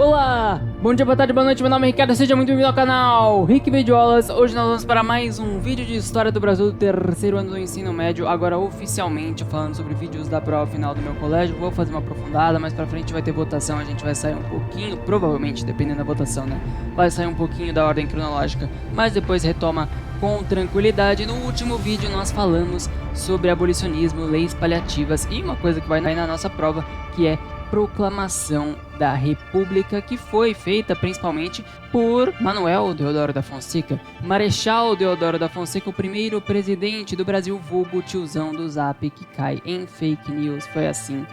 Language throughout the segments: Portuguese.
Olá! Bom dia, boa tarde, boa noite, meu nome é Ricardo, seja muito bem-vindo ao canal Rick Videoaulas. Hoje nós vamos para mais um vídeo de História do Brasil do terceiro ano do ensino médio. Agora oficialmente falando sobre vídeos da prova final do meu colégio. Vou fazer uma aprofundada, mais pra frente vai ter votação. A gente vai sair um pouquinho, provavelmente, dependendo da votação, né? Vai sair um pouquinho da ordem cronológica, mas depois retoma com tranquilidade. No último vídeo nós falamos sobre abolicionismo, leis paliativas e uma coisa que vai na nossa prova, que é Proclamação da República, que foi feita principalmente por Manuel Deodoro da Fonseca, Marechal Deodoro da Fonseca, o primeiro presidente do Brasil, vulgo tiozão do Zap que cai em fake news. Foi assim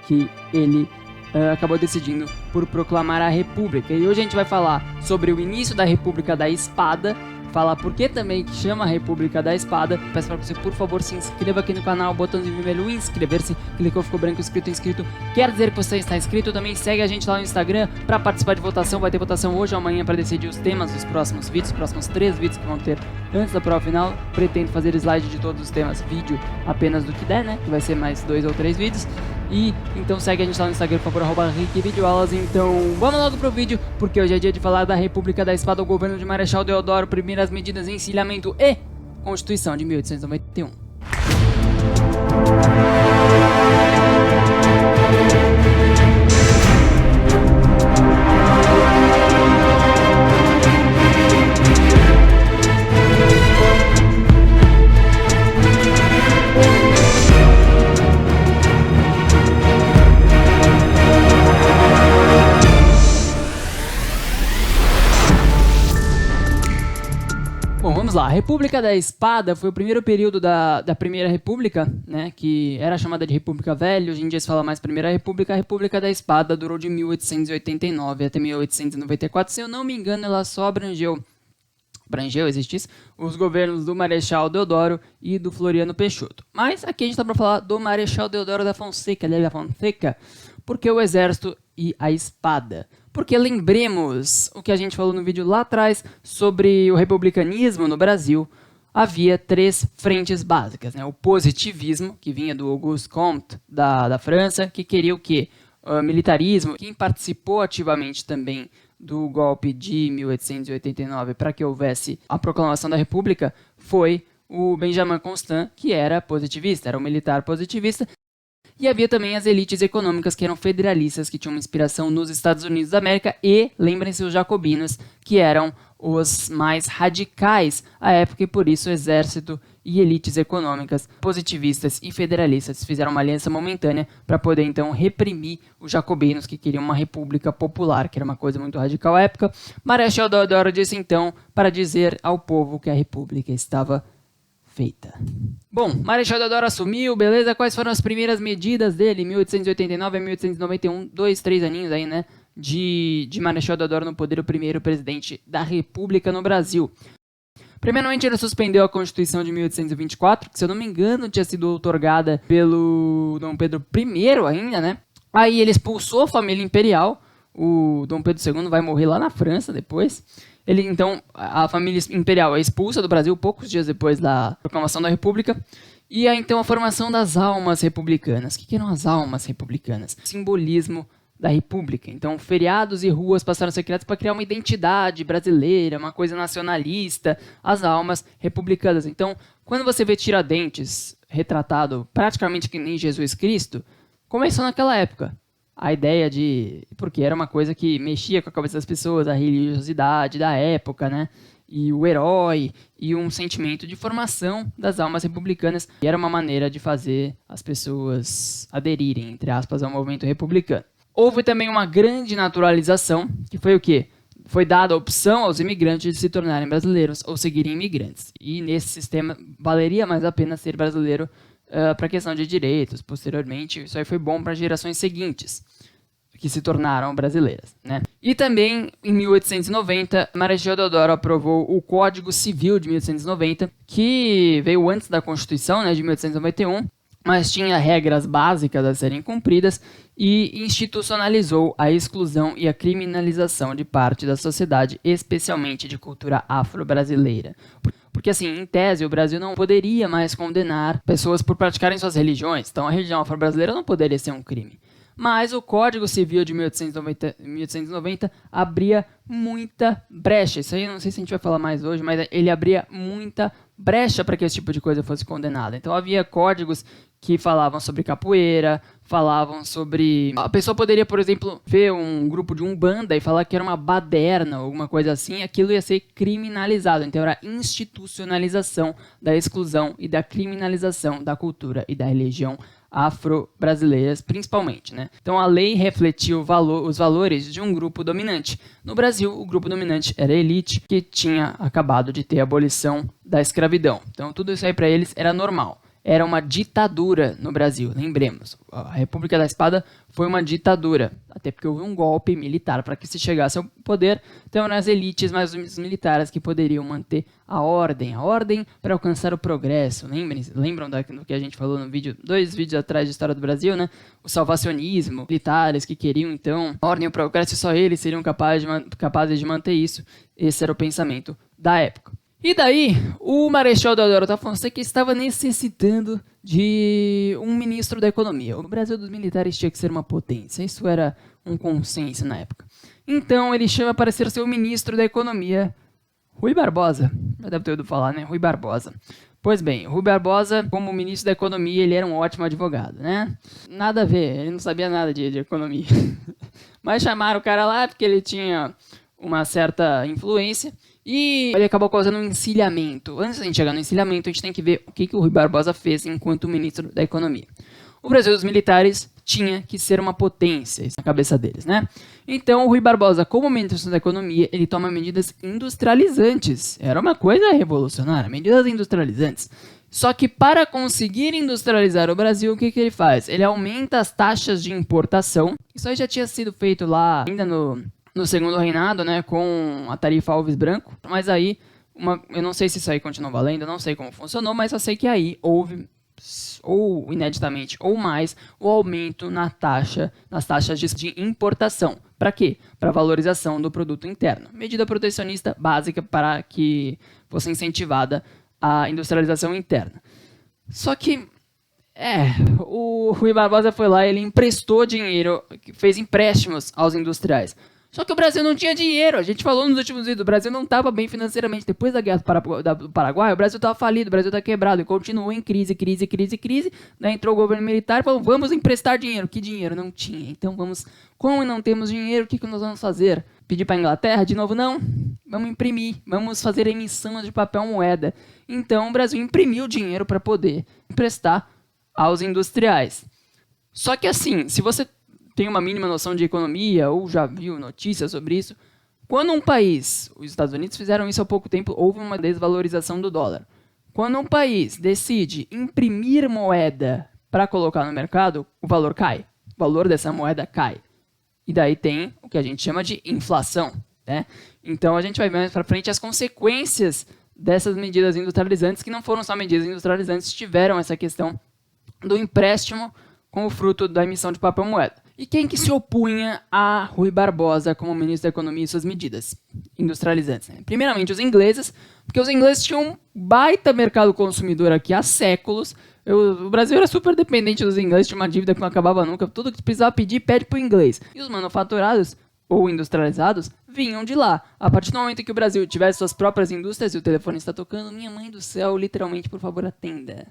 que ele acabou decidindo por proclamar a República. E hoje a gente vai falar sobre o início da República da Espada, falar por que também que chama a República da Espada. Peço para você, por favor, se inscreva aqui no canal, botãozinho vermelho inscrever-se, clicou, ficou branco, inscrito, quer dizer que você está inscrito. Também segue a gente lá no Instagram para participar de votação. Vai ter votação hoje ou amanhã para decidir os temas dos próximos vídeos, os próximos 3 vídeos que vão ter antes da prova final. Pretendo fazer slide de todos os temas, vídeo apenas do que der, né, que vai ser mais 2 ou 3 vídeos. E então segue a gente lá no Instagram, por favor, @RickVideoaulas. Então vamos logo pro vídeo, porque hoje é dia de falar da República da Espada, o governo de Marechal Deodoro, primeiras medidas, encilhamento e Constituição de 1891. Bom, vamos lá. A República da Espada foi o primeiro período da Primeira República, né, que era chamada de República Velha. Hoje em dia se fala mais Primeira República. A República da Espada durou de 1889 até 1894. Se eu não me engano, ela só abrangeu, existisse, os governos do Marechal Deodoro e do Floriano Peixoto. Mas aqui a gente está para falar do Marechal Deodoro da Fonseca, porque o exército e a espada. Porque lembremos o que a gente falou no vídeo lá atrás sobre o republicanismo no Brasil. Havia 3 frentes básicas, né? O positivismo, que vinha do Auguste Comte da França, que queria o quê? Militarismo. Quem participou ativamente também do golpe de 1889 para que houvesse a proclamação da República foi o Benjamin Constant, que era positivista, era um militar positivista. E havia também as elites econômicas que eram federalistas, que tinham uma inspiração nos Estados Unidos da América, e lembrem-se os jacobinos, que eram os mais radicais à época, e por isso o exército e elites econômicas positivistas e federalistas fizeram uma aliança momentânea para poder então reprimir os jacobinos que queriam uma república popular, que era uma coisa muito radical à época. Marechal Deodoro disse então para dizer ao povo que a república estava feita. Bom, Marechal Deodoro assumiu, beleza? Quais foram as primeiras medidas dele? 1889 a 1891, 3 aninhos aí, né? De Marechal Deodoro no poder, o primeiro presidente da República no Brasil. Primeiramente, ele suspendeu a Constituição de 1824, que, se eu não me engano, tinha sido outorgada pelo Dom Pedro I ainda, né? Aí ele expulsou a família imperial. O Dom Pedro II vai morrer lá na França depois. Então, a família imperial é expulsa do Brasil poucos dias depois da proclamação da República. E aí, então, a formação das almas republicanas. O que eram as almas republicanas? Simbolismo da República. Então, feriados e ruas passaram a ser criados para criar uma identidade brasileira, uma coisa nacionalista, as almas republicanas. Então, quando você vê Tiradentes retratado praticamente que nem Jesus Cristo, começou naquela época. A ideia de... porque era uma coisa que mexia com a cabeça das pessoas, a religiosidade da época, né? E o herói, e um sentimento de formação das almas republicanas. E era uma maneira de fazer as pessoas aderirem, entre aspas, ao movimento republicano. Houve também uma grande naturalização, que foi o quê? Foi dada a opção aos imigrantes de se tornarem brasileiros ou seguirem imigrantes. E nesse sistema valeria mais a pena ser brasileiro para a questão de direitos. Posteriormente, isso aí foi bom para gerações seguintes, que se tornaram brasileiras, né? E também, em 1890, Marechal Deodoro aprovou o Código Civil de 1890, que veio antes da Constituição, né, de 1891, mas tinha regras básicas a serem cumpridas e institucionalizou a exclusão e a criminalização de parte da sociedade, especialmente de cultura afro-brasileira. Porque, assim, em tese, o Brasil não poderia mais condenar pessoas por praticarem suas religiões. Então, a religião afro-brasileira não poderia ser um crime. Mas o Código Civil de 1890 abria muita brecha. Isso aí eu não sei se a gente vai falar mais hoje, mas ele abria muita brecha para que esse tipo de coisa fosse condenada. Então havia códigos que falavam sobre capoeira, falavam sobre... A pessoa poderia, por exemplo, ver um grupo de umbanda e falar que era uma baderna, alguma coisa assim, aquilo ia ser criminalizado. Então era institucionalização da exclusão e da criminalização da cultura e da religião afro-brasileiras, principalmente, né? Então a lei refletiu os valores de um grupo dominante. No Brasil, o grupo dominante era a elite, que tinha acabado de ter a abolição da escravidão. Então tudo isso aí para eles era normal. Era uma ditadura no Brasil, lembremos. A República da Espada foi uma ditadura, até porque houve um golpe militar para que se chegasse ao poder. Então eram as elites mais os militares que poderiam manter a ordem para alcançar o progresso. Lembram do que a gente falou no vídeo, 2 vídeos atrás de História do Brasil, né? O salvacionismo, militares que queriam então a ordem e o progresso, e só eles seriam capazes de manter isso. Esse era o pensamento da época. E daí, o Marechal Deodoro da Fonseca estava necessitando de um ministro da economia. O Brasil dos militares tinha que ser uma potência, isso era um consenso na época. Então ele chama para ser seu ministro da economia, Rui Barbosa. Já deve ter ouvido falar, né? Rui Barbosa. Pois bem, Rui Barbosa, como ministro da economia, ele era um ótimo advogado, né? Nada a ver, ele não sabia nada de economia. Mas chamaram o cara lá porque ele tinha uma certa influência. E ele acabou causando um encilhamento. Antes de a gente chegar no encilhamento, a gente tem que ver o que o Rui Barbosa fez enquanto ministro da Economia. O Brasil dos militares tinha que ser uma potência, isso na cabeça deles, né? Então, o Rui Barbosa, como ministro da Economia, ele toma medidas industrializantes. Era uma coisa revolucionária, medidas industrializantes. Só que para conseguir industrializar o Brasil, o que ele faz? Ele aumenta as taxas de importação. Isso aí já tinha sido feito lá ainda no segundo reinado, né, com a tarifa Alves Branco, mas aí, eu não sei se isso aí continua valendo, não sei como funcionou, mas eu sei que aí houve, ou ineditamente, ou mais, o aumento nas taxas de importação. Para quê? Para valorização do produto interno. Medida protecionista básica para que fosse incentivada a industrialização interna. Só que, o Rui Barbosa foi lá, ele emprestou dinheiro, fez empréstimos aos industriais. Só que o Brasil não tinha dinheiro. A gente falou nos últimos vídeos, o Brasil não estava bem financeiramente. Depois da guerra do Paraguai, o Brasil estava falido, o Brasil está quebrado. E continuou em crise. Daí entrou o governo militar e falou, vamos emprestar dinheiro. Que dinheiro? Não tinha. Então como não temos dinheiro, o que nós vamos fazer? Pedir para a Inglaterra? De novo, não. Vamos imprimir. Vamos fazer emissão de papel moeda. Então o Brasil imprimiu dinheiro para poder emprestar aos industriais. Só que assim, se você tem uma mínima noção de economia ou já viu notícias sobre isso, quando um país, os Estados Unidos fizeram isso há pouco tempo, houve uma desvalorização do dólar. Quando um país decide imprimir moeda para colocar no mercado, o valor cai. O valor dessa moeda cai. E daí tem o que a gente chama de inflação, né? Então a gente vai ver mais para frente as consequências dessas medidas industrializantes, que não foram só medidas industrializantes, tiveram essa questão do empréstimo como fruto da emissão de papel moeda. E quem que se opunha a Rui Barbosa como ministro da Economia e suas medidas industrializantes? Né? Primeiramente, os ingleses, porque os ingleses tinham um baita mercado consumidor aqui há séculos. O Brasil era super dependente dos ingleses, tinha uma dívida que não acabava nunca. Tudo que precisava pedir, pede para o inglês. E os manufaturados, ou industrializados, vinham de lá. A partir do momento que o Brasil tivesse suas próprias indústrias, e o telefone está tocando, minha mãe do céu, literalmente, por favor, atenda.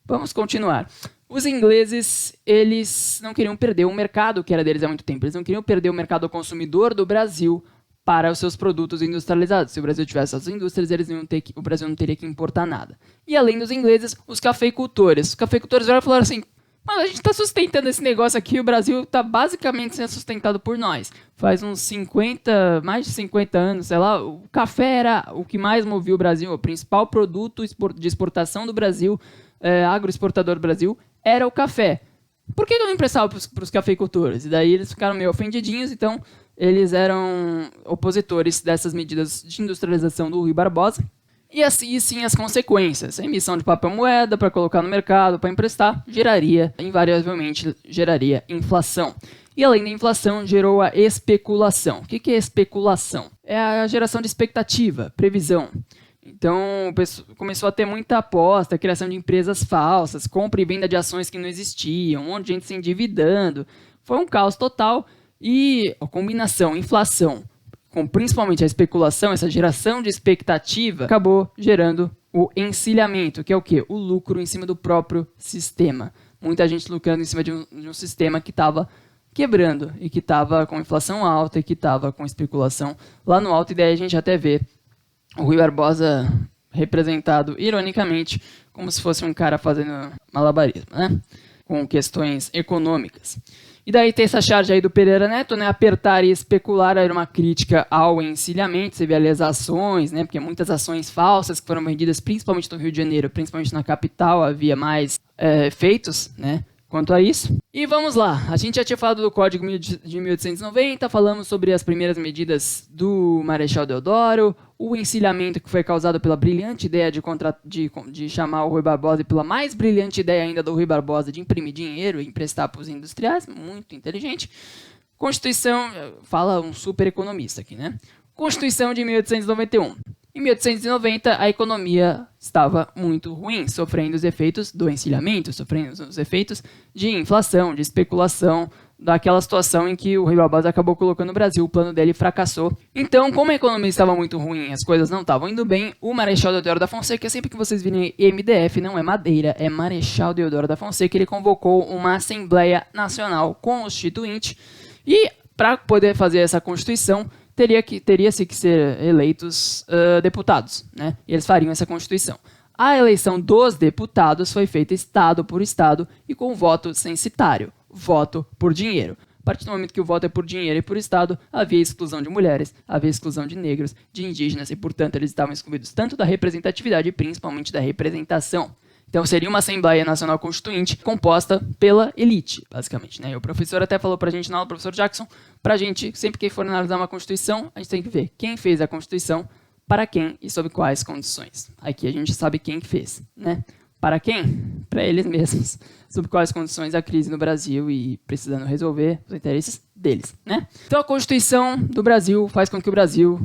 Vamos continuar. Os ingleses, eles não queriam perder o mercado que era deles há muito tempo. Eles não queriam perder o mercado consumidor do Brasil para os seus produtos industrializados. Se o Brasil tivesse as indústrias, o Brasil não teria que importar nada. E além dos ingleses, os cafeicultores. Os cafeicultores vieram e falaram assim, mas a gente está sustentando esse negócio aqui, o Brasil está basicamente sendo sustentado por nós. Faz uns mais de 50 anos, sei lá, o café era o que mais movia o Brasil, o principal produto de exportação do Brasil, agroexportador do Brasil, era o café. Por que eu não emprestava para os cafeicultores? E daí eles ficaram meio ofendidinhos, então eles eram opositores dessas medidas de industrialização do Rui Barbosa. E assim sim as consequências. A emissão de papel moeda para colocar no mercado, para emprestar, invariavelmente geraria inflação. E além da inflação, gerou a especulação. O que é especulação? É a geração de expectativa, previsão. Então, Então, começou a ter muita aposta, criação de empresas falsas, compra e venda de ações que não existiam, um monte de gente se endividando. Foi um caos total e a combinação, inflação, com principalmente a especulação, essa geração de expectativa, acabou gerando o encilhamento, que é o quê? O lucro em cima do próprio sistema. Muita gente lucrando em cima de um sistema que estava quebrando e que estava com inflação alta e que estava com especulação lá no alto. E daí a gente até vê o Rui Barbosa representado, ironicamente, como se fosse um cara fazendo malabarismo, né? Com questões econômicas. E daí tem essa charge aí do Pereira Neto, né? Apertar e especular era uma crítica ao encilhamento. Você vê ali as ações, né? Porque muitas ações falsas que foram vendidas principalmente no Rio de Janeiro, principalmente na capital, havia mais efeitos, né? Quanto a isso. E vamos lá, a gente já tinha falado do Código de 1890, falamos sobre as primeiras medidas do Marechal Deodoro, o encilhamento que foi causado pela brilhante ideia de chamar o Rui Barbosa e pela mais brilhante ideia ainda do Rui Barbosa de imprimir dinheiro e emprestar para os industriais, muito inteligente. Constituição, fala um super economista aqui, né? Constituição de 1891. Em 1890, a economia estava muito ruim, sofrendo os efeitos do encilhamento, sofrendo os efeitos de inflação, de especulação, daquela situação em que o Rui Barbosa acabou colocando o Brasil, o plano dele fracassou. Então, como a economia estava muito ruim, as coisas não estavam indo bem, o Marechal Deodoro da Fonseca, sempre que vocês virem MDF, não é Madeira, é Marechal Deodoro da Fonseca, ele convocou uma Assembleia Nacional Constituinte e, para poder fazer essa Constituição, teria-se que ser eleitos deputados, né? E eles fariam essa Constituição. A eleição dos deputados foi feita estado por estado e com voto censitário, voto por dinheiro. A partir do momento que o voto é por dinheiro e por estado, havia exclusão de mulheres, havia exclusão de negros, de indígenas e, portanto, eles estavam excluídos tanto da representatividade e principalmente da representação. Então seria uma Assembleia Nacional Constituinte composta pela elite, basicamente, né? E o professor até falou pra gente na aula, o professor Jackson, pra gente, sempre que for analisar uma Constituição, a gente tem que ver quem fez a Constituição, para quem e sob quais condições. Aqui a gente sabe quem que fez, né? Para quem? Para eles mesmos. Sob quais condições a crise no Brasil e precisando resolver os interesses deles, né? Então a Constituição do Brasil faz com que o Brasil,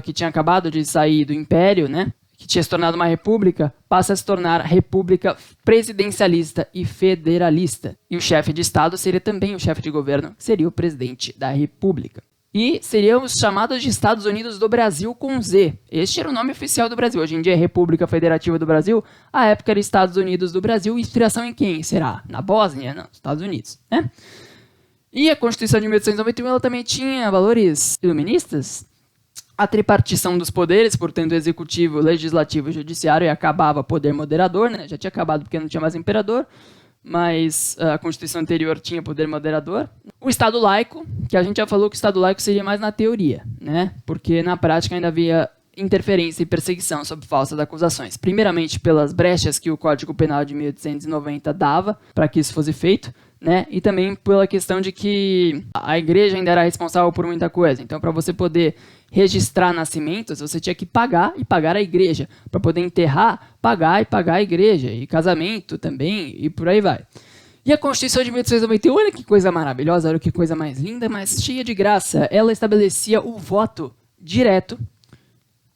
que tinha acabado de sair do Império, né? Que tinha se tornado uma república, passa a se tornar república presidencialista e federalista. E o chefe de Estado seria também o chefe de governo, que seria o presidente da república. E seríamos chamados de Estados Unidos do Brasil com Z. Este era o nome oficial do Brasil. Hoje em dia é República Federativa do Brasil. À época era Estados Unidos do Brasil. Inspiração em quem? Será? Na Bósnia? Não, Estados Unidos, né? E a Constituição de 1891 ela também tinha valores iluministas. A tripartição dos poderes, portanto, executivo, legislativo e judiciário, e acabava poder moderador, né? Já tinha acabado porque não tinha mais imperador, mas a Constituição anterior tinha poder moderador. O Estado laico, que a gente já falou que o Estado laico seria mais na teoria, né? Porque na prática ainda havia interferência e perseguição sob falsas acusações. Primeiramente pelas brechas que o Código Penal de 1890 dava para que isso fosse feito, né? E também pela questão de que a igreja ainda era responsável por muita coisa. Então, para você poder registrar nascimentos, você tinha que pagar e pagar a igreja. Para poder enterrar, pagar e pagar a igreja. E casamento também, e por aí vai. E a Constituição de 1891, olha que coisa maravilhosa, olha que coisa mais linda, mas cheia de graça. Ela estabelecia o voto direto,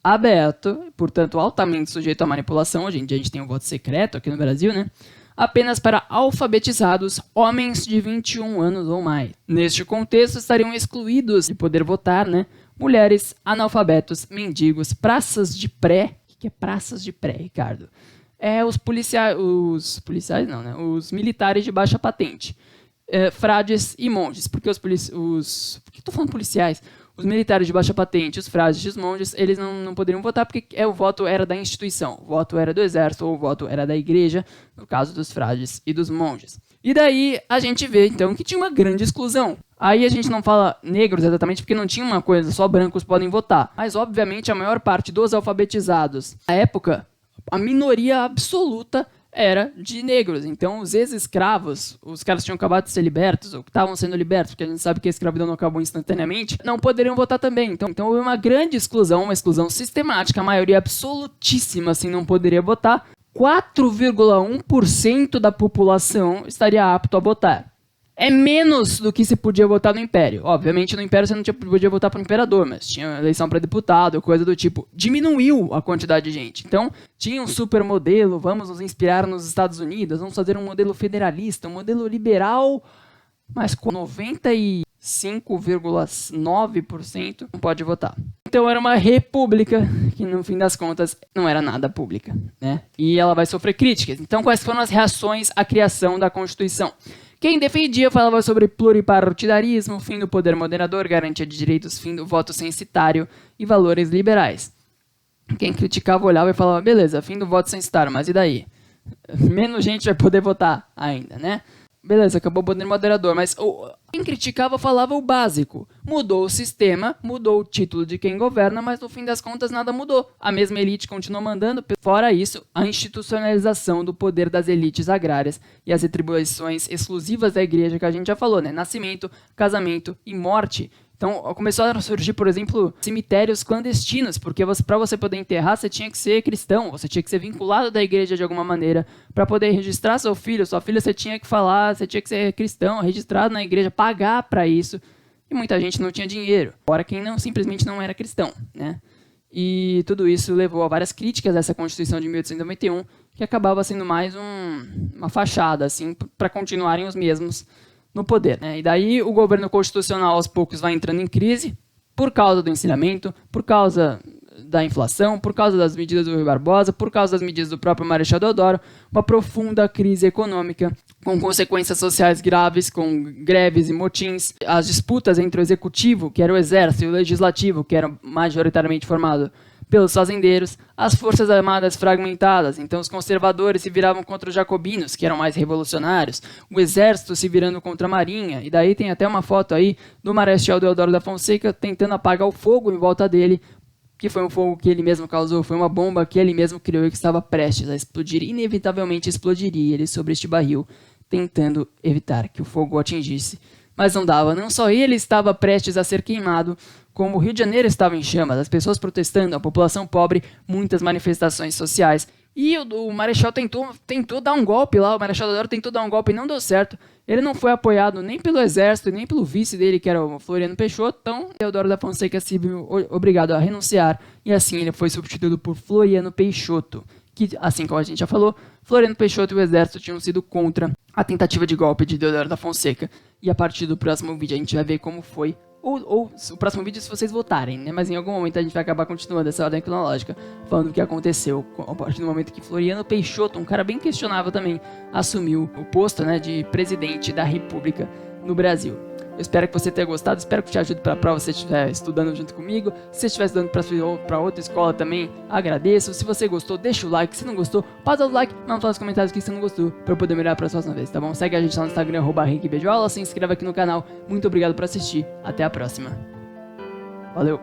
aberto, portanto altamente sujeito à manipulação. Hoje em dia a gente tem o voto secreto aqui no Brasil, né? Apenas para alfabetizados, homens de 21 anos ou mais. Neste contexto, estariam excluídos de poder votar, né? Mulheres, analfabetos, mendigos, praças de pré. O que é praças de pré, Ricardo? É os policiais não, né? Os militares de baixa patente. Frades e monges. Porque por que eu tô falando policiais? Os militares de baixa patente, os frades e os monges, eles não poderiam votar porque o voto era da instituição. O voto era do exército ou o voto era da igreja, no caso dos frades e dos monges. E daí a gente vê, então, que tinha uma grande exclusão. Aí a gente não fala negros exatamente porque não tinha uma coisa, só brancos podem votar. Mas, obviamente, a maior parte dos alfabetizados, na época, a minoria absoluta era de negros. Então, os ex-escravos, os caras tinham acabado de ser libertos, ou que estavam sendo libertos, porque a gente sabe que a escravidão não acabou instantaneamente, não poderiam votar também. Então houve uma grande exclusão, uma exclusão sistemática, a maioria absolutíssima, assim, não poderia votar. 4,1% da população estaria apto a votar. é menos do que se podia votar no Império. Obviamente, no Império você não podia votar para o Imperador, mas tinha eleição para deputado, coisa do tipo. Diminuiu a quantidade de gente. Então, tinha um super modelo, vamos nos inspirar nos Estados Unidos, vamos fazer um modelo federalista, um modelo liberal, mas com 95,9% não pode votar. Então, era uma república que, no fim das contas, não era nada pública, né? E ela vai sofrer críticas. Então, quais foram as reações à criação da Constituição? Quem defendia falava sobre pluripartidarismo, fim do poder moderador, garantia de direitos, fim do voto censitário e valores liberais. Quem criticava olhava e falava, beleza, fim do voto censitário, mas e daí? Menos gente vai poder votar ainda, né? Beleza, acabou o poder moderador, mas quem criticava falava o básico. Mudou o sistema, mudou o título de quem governa, mas no fim das contas nada mudou. A mesma elite continuou mandando. Fora isso, a institucionalização do poder das elites agrárias e as atribuições exclusivas da igreja que a gente já falou, né? Nascimento, casamento e morte. Então, começou a surgir, por exemplo, cemitérios clandestinos, porque para você poder enterrar, você tinha que ser cristão, você tinha que ser vinculado da igreja de alguma maneira. Para poder registrar seu filho, sua filha, você tinha que falar, você tinha que ser cristão, registrado na igreja, pagar para isso. E muita gente não tinha dinheiro, fora quem simplesmente não era cristão, né? E tudo isso levou a várias críticas a essa Constituição de 1891, que acabava sendo mais uma fachada, assim, para continuarem os mesmos no poder, né? E daí o governo constitucional aos poucos vai entrando em crise por causa do ensinamento, por causa da inflação, por causa das medidas do Rui Barbosa, por causa das medidas do próprio Marechal Deodoro, uma profunda crise econômica com consequências sociais graves, com greves e motins, as disputas entre o executivo, que era o exército, e o legislativo, que era majoritariamente formado pelos fazendeiros, as forças armadas fragmentadas, então os conservadores se viravam contra os jacobinos, que eram mais revolucionários, o exército se virando contra a marinha, e daí tem até uma foto aí do Marechal Deodoro da Fonseca tentando apagar o fogo em volta dele, que foi um fogo que ele mesmo causou, foi uma bomba que ele mesmo criou e que estava prestes a explodir, inevitavelmente explodiria ele sobre este barril, tentando evitar que o fogo o atingisse. Mas não dava, não só ele estava prestes a ser queimado, como o Rio de Janeiro estava em chamas, as pessoas protestando, a população pobre, muitas manifestações sociais. E o Marechal tentou dar um golpe lá, o Marechal Deodoro tentou dar um golpe e não deu certo. Ele não foi apoiado nem pelo exército, nem pelo vice dele, que era o Floriano Peixoto, então Deodoro da Fonseca se viu obrigado a renunciar, e assim ele foi substituído por Floriano Peixoto, que, assim como a gente já falou, Floriano Peixoto e o exército tinham sido contra a tentativa de golpe de Deodoro da Fonseca. E a partir do próximo vídeo a gente vai ver como foi, ou o próximo vídeo se vocês votarem, né? Mas em algum momento a gente vai acabar continuando essa ordem cronológica, falando o que aconteceu a partir do momento que Floriano Peixoto, um cara bem questionável também, assumiu o posto, né, de presidente da República no Brasil. Eu espero que você tenha gostado, espero que te ajude para a prova se você estiver estudando junto comigo. Se você estiver estudando para outra escola também, agradeço. Se você gostou, deixa o like. Se não gostou, pausa o like, mas fala nos comentários o que você não gostou, para eu poder melhorar para a próxima vez, tá bom? Segue a gente lá no Instagram, @RenqueBeijola, se inscreva aqui no canal. Muito obrigado por assistir, até a próxima. Valeu!